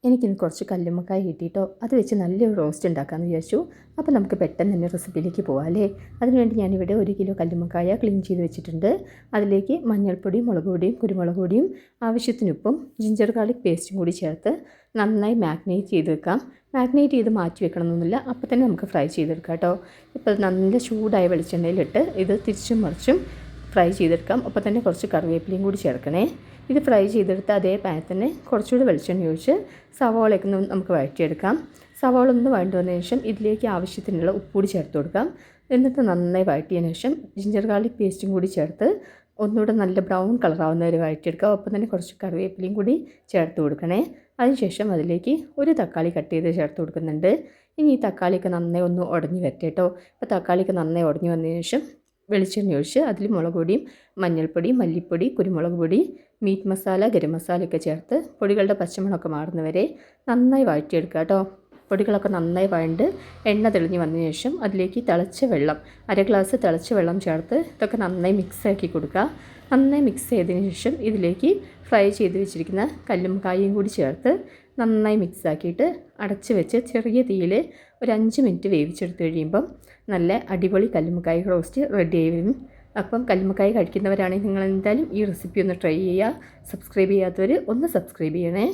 എനിക്കിന്ന് കുറച്ച് കല്ലുമ്മക്കായ കിട്ടിയിട്ടോ, അത് വെച്ച് നല്ലൊരു റോസ്റ്റ് ഉണ്ടാക്കാമെന്ന് വിചാരിച്ചു. അപ്പോൾ നമുക്ക് പെട്ടെന്ന് തന്നെ റെസിപ്പിയിലേക്ക് പോകാം അല്ലേ. അതിനുവേണ്ടി ഞാനിവിടെ 1 കിലോ കല്ലുമ്മക്കായ ക്ലീൻ ചെയ്ത് വെച്ചിട്ടുണ്ട്. അതിലേക്ക് മഞ്ഞൾപ്പൊടിയും മുളക് പൊടിയും കുരുമുളക് പൊടിയും ആവശ്യത്തിന് ഉപ്പും ജിഞ്ചർ ഗാർലിക് പേസ്റ്റും കൂടി ചേർത്ത് നന്നായി മാഗ്നേറ്റ് ചെയ്ത് വെക്കാം. മാഗ്നേറ്റ് ചെയ്ത് മാറ്റി വെക്കണമെന്നൊന്നുമില്ല, അപ്പോൾ തന്നെ നമുക്ക് ഫ്രൈ ചെയ്തെടുക്കാം കേട്ടോ. ഇപ്പോൾ നല്ല ചൂടായ വെളിച്ചെണ്ണയിലിട്ട് ഇത് തിരിച്ചും മറിച്ചും ഫ്രൈ ചെയ്തെടുക്കാം. അപ്പോൾ തന്നെ കുറച്ച് കറിവേപ്പിലയും കൂടി ചേർക്കണേ. ഇത് ഫ്രൈ ചെയ്തെടുത്ത് അതേ പാനിൽ തന്നെ കുറച്ചുകൂടി വെളിച്ചെണ്ണ ഒഴിച്ച് സവാളയൊക്കെ നമുക്ക് വഴറ്റിയെടുക്കാം. സവാള ഒന്ന് വഴണ്ടി വന്നതിന് ശേഷം ഇതിലേക്ക് ആവശ്യത്തിനുള്ള ഉപ്പ് കൂടി ചേർത്ത് കൊടുക്കാം. എന്നിട്ട് നന്നായി വഴറ്റിയതിന് ശേഷം ജിഞ്ചർ ഗാർലിക് പേസ്റ്റും കൂടി ചേർത്ത് ഒന്നുകൂടെ നല്ല ബ്രൗൺ കളറാവുന്ന വരെ വഴറ്റിയെടുക്കാം. ഒപ്പം തന്നെ കുറച്ച് കറിവേപ്പിലയും കൂടി ചേർത്ത് കൊടുക്കണേ. അതിനുശേഷം അതിലേക്ക് ഒരു തക്കാളി കട്ട് ചെയ്ത് ചേർത്ത് കൊടുക്കുന്നുണ്ട്. ഇനി ഈ തക്കാളിയൊക്കെ നന്നായി ഒന്ന് ഉടഞ്ഞ് വരട്ടെ കേട്ടോ. അപ്പോൾ തക്കാളിയൊക്കെ നന്നായി ഉടഞ്ഞ് വന്നതിന് ശേഷം വെളിച്ചെണ്ണ ഒഴിച്ച് അതിൽ മുളക് പൊടിയും മഞ്ഞൾപ്പൊടി മല്ലിപ്പൊടി കുരുമുളക് പൊടി മീറ്റ് മസാല ഗരം മസാലയൊക്കെ ചേർത്ത് പൊടികളുടെ പച്ചമണമൊക്കെ മാറുന്നവരെ നന്നായി വഴറ്റിയെടുക്കുക കേട്ടോ. പൊടികളൊക്കെ നന്നായി വഴണ്ട് എണ്ണ തെളിഞ്ഞ് വന്നതിന് ശേഷം അതിലേക്ക് തിളച്ച വെള്ളം 1/2 ഗ്ലാസ് തിളച്ച വെള്ളം ചേർത്ത് ഇതൊക്കെ നന്നായി മിക്സാക്കി കൊടുക്കുക. നന്നായി മിക്സ് ചെയ്തതിന് ശേഷം ഇതിലേക്ക് ഫ്രൈ ചെയ്ത് വെച്ചിരിക്കുന്ന കല്ലുമ്മക്കായയും കൂടി ചേർത്ത് നന്നായി മിക്സാക്കിയിട്ട് അടച്ച് വെച്ച് ചെറിയ തീയിൽ ഒരു 5 മിനിറ്റ് വേവിച്ചെടുത്ത് കഴിയുമ്പം നല്ല അടിപൊളി കല്ലുമ്മക്കായ റോസ്റ്റ് റെഡിയായി വരും. അപ്പം കല്ലുമ്മക്കായ കഴിക്കുന്നവരാണെങ്കിൽ നിങ്ങൾ എന്തായാലും ഈ റെസിപ്പി ഒന്ന് ട്രൈ ചെയ്യുക. സബ്സ്ക്രൈബ് ചെയ്യാത്തവർ ഒന്ന് സബ്സ്ക്രൈബ് ചെയ്യണേ.